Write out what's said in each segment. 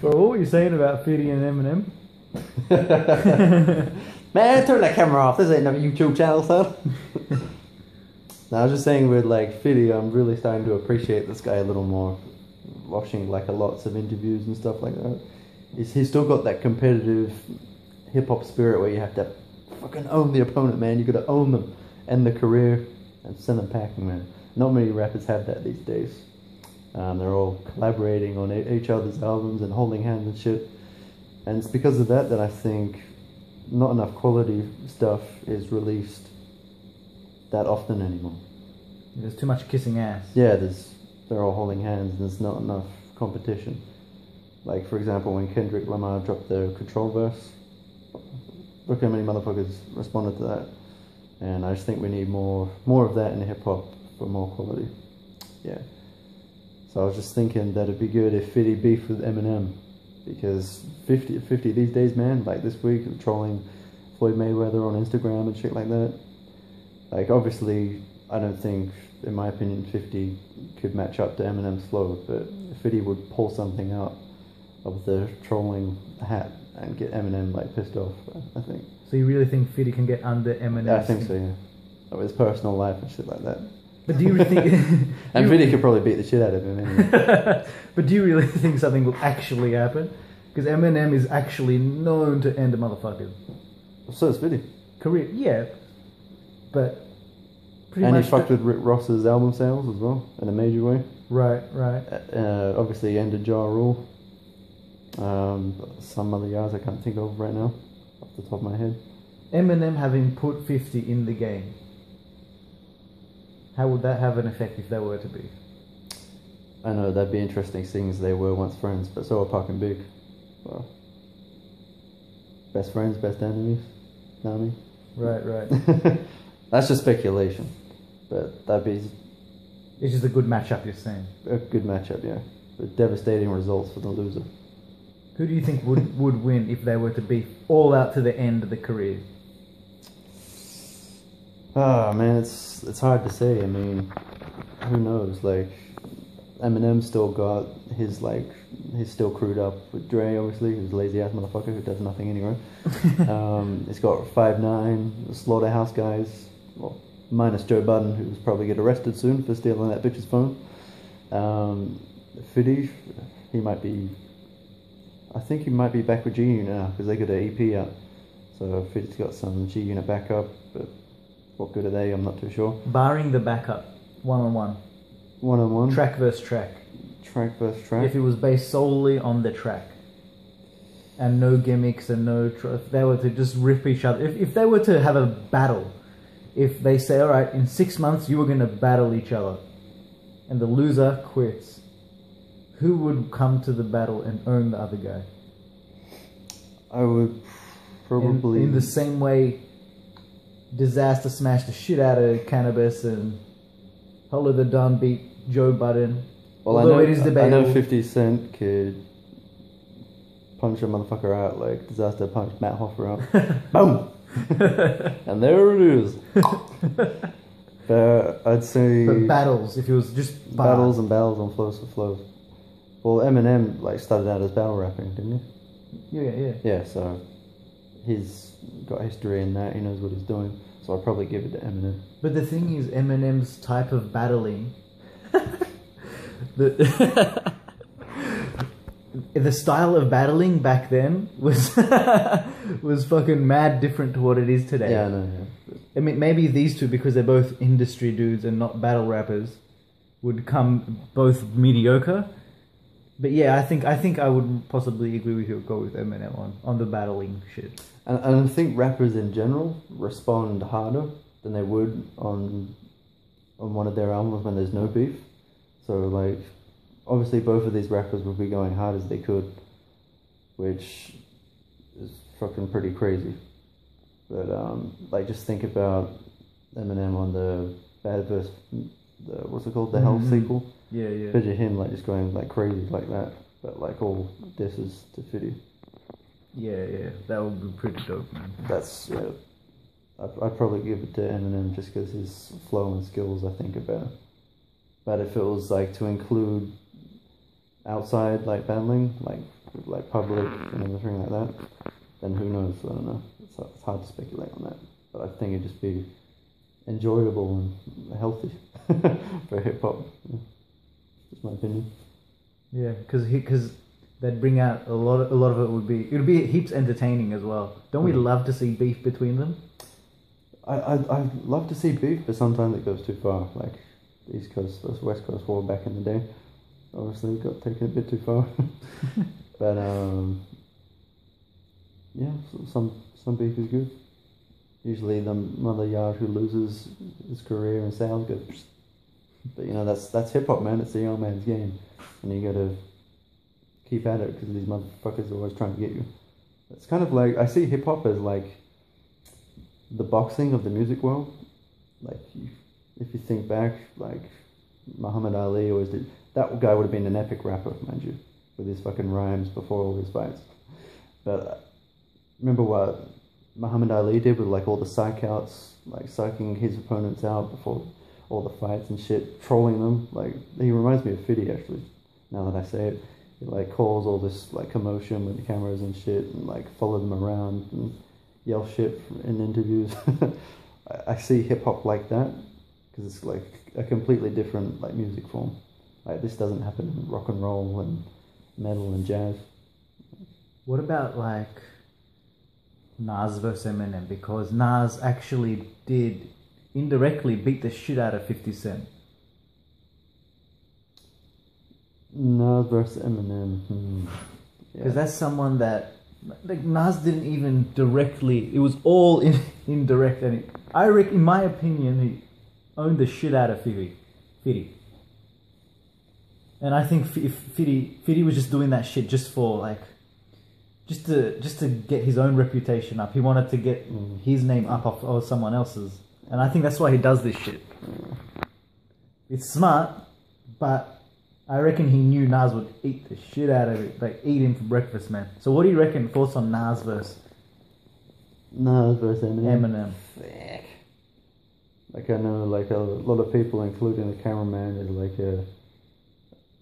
Well, what were you saying about 50 and Eminem? Man, turn that camera off. This ain't no YouTube channel, son. No, I was just saying with like 50, I'm really starting to appreciate this guy a little more. Watching like lots of interviews and stuff like that. He's still got that competitive hip hop spirit where you have to fucking own the opponent, man. You gotta own them, end the career, and send them packing, man. Not many rappers have that these days. They're all collaborating on each other's albums and holding hands and shit. And it's because of that I think not enough quality stuff is released that often anymore. There's too much kissing ass. Yeah, they're all holding hands and there's not enough competition. Like, for example, when Kendrick Lamar dropped the Control verse, look how many motherfuckers responded to that. And I just think we need more of that in hip-hop for more quality. Yeah. So I was just thinking that it'd be good if 50 beefed with Eminem. Because 50 these days, man, like this week, trolling Floyd Mayweather on Instagram and shit like that. Like, obviously, I don't think, in my opinion, 50 could match up to Eminem's flow, but 50 would pull something out of the trolling hat and get Eminem, like, pissed off, I think. So you really think 50 can get under Eminem? Yeah, I think so, yeah. Like, his personal life and shit like that. But do you really think... And 50 could probably beat the shit out of him anyway. But do you really think something will actually happen? Because Eminem is actually known to end a motherfucker. So is 50. Career, yeah. But pretty and much... he fucked with Rick Ross's album sales as well, in a major way. Right, right. Obviously, he ended Ja Rule. Some other guys I can't think of right now, off the top of my head. Eminem having put 50 in the game. How would that have an effect if they were to be? I know, that'd be interesting seeing as they were once friends, but so are Pac and Big. Well, best friends, best enemies. Know what I mean? Right, right. That's just speculation, but that'd be... It's just a good matchup, you're saying? A good matchup, yeah. But devastating results for the loser. Who do you think would win if they were to beef all out to the end of the career? Oh man, it's hard to say. I mean, who knows? Like, Eminem still got his, like, he's still crewed up with Dre, obviously, who's a lazy ass motherfucker who does nothing anyway. He's got 5'9", the Slaughterhouse guys, well, minus Joe Budden, who's probably get arrested soon for stealing that bitch's phone. 50, he might be, I think he might be back with G-Unit now, because they got an EP out. So 50's got some G-Unit backup, but what good are they? I'm not too sure. Barring the backup, one-on-one. One-on-one? Track versus track. Track versus track? If it was based solely on the track. And no gimmicks and no... if they were to just rip each other... If they were to have a battle, if they say, alright, in 6 months you were going to battle each other, and the loser quits, who would come to the battle and own the other guy? I would probably... In the same way... Disaster smashed the shit out of Cannabis and Hollow the Don beat Joe Budden. Well, although it is debatable. I know 50 Cent could punch a motherfucker out like Disaster punched Matt Hoffer out. Boom! And there it is. But I'd say... But battles, if it was just... Battles and battles on flows for flows. Well, Eminem like started out as battle rapping, didn't he? Yeah. Yeah, so he's got history in that, he knows what he's doing, so I'd probably give it to Eminem. But the thing is, Eminem's type of battling, the style of battling back then was was fucking mad different to what it is today. Yeah, I know, yeah. I mean, maybe these two, because they're both industry dudes and not battle rappers, would come both mediocre. But yeah, I think I would possibly agree with you, go with Eminem on the battling shit. And I think rappers in general respond harder than they would on one of their albums when there's no beef. So like, obviously both of these rappers would be going hard as they could, which is fucking pretty crazy. But like, just think about Eminem on the Bad Verse, what's it called, the Hell sequel. Yeah. Picture him like just going like crazy like that, but like all disses to 50. Yeah, that would be pretty dope, man. That's, yeah, I'd probably give it to Eminem just because his flow and skills I think are better. But if it was like to include outside like battling, like public and everything like that, then who knows? I don't know. It's hard to speculate on that, but I think it'd just be enjoyable and healthy for hip hop. Yeah. Just my opinion. Yeah, because they'd bring out a lot of it would be heaps entertaining as well. Don't we love to see beef between them? I love to see beef, but sometimes it goes too far. Like the East Coast versus West Coast war back in the day, obviously got taken a bit too far. But yeah, some beef is good. Usually the mother yard who loses his career in sales goes. But you know that's hip hop, man. It's the young man's game, and you gotta keep at it because these motherfuckers are always trying to get you. It's kind of like I see hip hop as like the boxing of the music world. Like if you think back, like Muhammad Ali always did. That guy would have been an epic rapper, mind you, with his fucking rhymes before all his fights. But remember what Muhammad Ali did with like all the psych outs, like psyching his opponents out before all the fights and shit, trolling them. Like he reminds me of Fiddy actually. Now that I say it, he like calls all this like commotion with the cameras and shit, and like follow them around and yell shit in interviews. I see hip hop like that because it's like a completely different like music form. Like this doesn't happen in rock and roll and metal and jazz. What about like Nas versus Eminem? Because Nas actually did indirectly beat the shit out of 50 Cent. Nas versus Eminem. Because that's someone that like Nas didn't even directly. It was all indirect, and I reckon, in my opinion, he owned the shit out of 50. And I think if 50 was just doing that shit just for like, just to get his own reputation up. He wanted to get his name up off someone else's, and I think that's why he does this shit. It's smart, but I reckon he knew Nas would eat the shit out of it, like eat him for breakfast, man. So what do you reckon? Thoughts on Nas versus Eminem? Fuck. Like I know, like a lot of people, including the cameraman, is like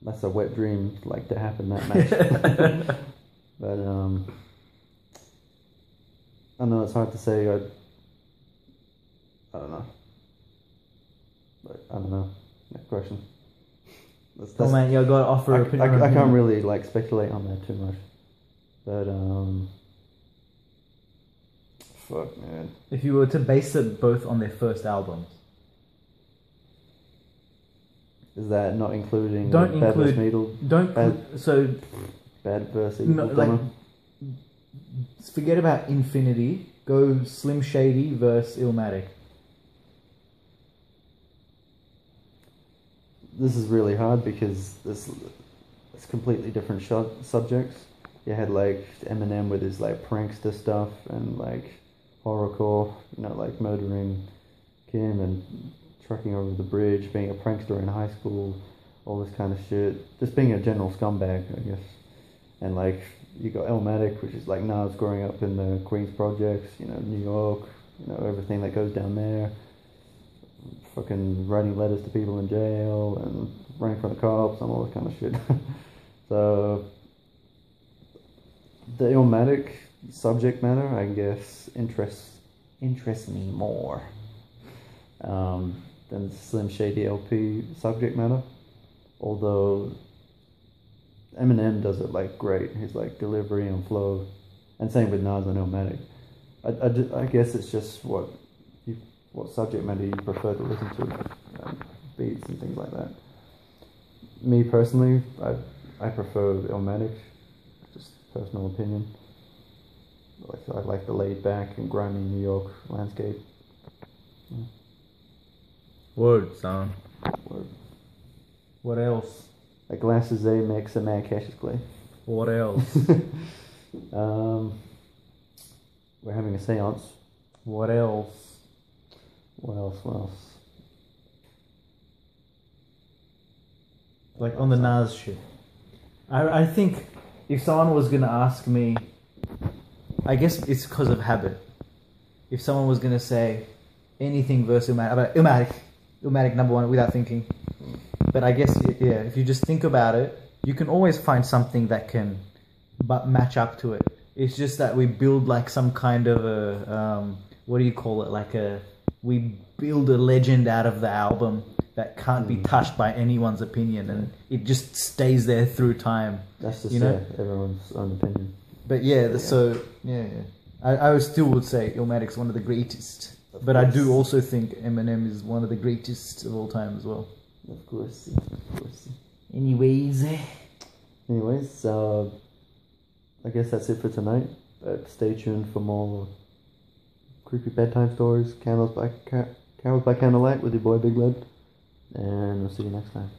that's a wet dream, like to happen that match. But I know it's hard to say. I don't know. Like, I don't know. Next question. Oh man, you got to offer an opinion. I can't really like speculate on that too much. But fuck man. If you were to base it both on their first albums, is that not including don't Bad include vs. Needle? so Bad versus no, like forget about Infinity. Go Slim Shady versus Illmatic. This is really hard because it's completely different subjects. You had like Eminem with his like prankster stuff and like horrorcore, you know, like murdering Kim and trucking over the bridge, being a prankster in high school, all this kind of shit. Just being a general scumbag, I guess. And like you got Illmatic, which is like Nas growing up in the Queens projects, you know, New York, you know, everything that goes down there. Fucking writing letters to people in jail and running from the cops and all that kind of shit. So the Illmatic subject matter, I guess, interests me more than Slim Shady LP subject matter. Although Eminem does it like great, his like delivery and flow, and same with Nas and Illmatic. I guess it's just what subject matter you prefer to listen to, beats and things like that. Me personally, I prefer Illmatic, just personal opinion. I like the laid back and grimy New York landscape. Yeah. Word, son. Word. What else? A glasses they makes a man catches clay. What else? We're having a seance. What else? What else? Like on the Nas shit. I think if someone was going to ask me, I guess it's because of habit. If someone was going to say anything versus Illmatic number one without thinking. But I guess, yeah, if you just think about it, you can always find something that can match up to it. It's just that we build like some kind of a what do you call it? We build a legend out of the album that can't be touched by anyone's opinion, and it just stays there through time. That's just everyone's own opinion. But I still would say Illmatic's one of the greatest. But I do also think Eminem is one of the greatest of all time as well. Of course. Anyways, I guess that's it for tonight. But stay tuned for more creepy bedtime stories, carols by candlelight with your boy Big Led, and we'll see you next time.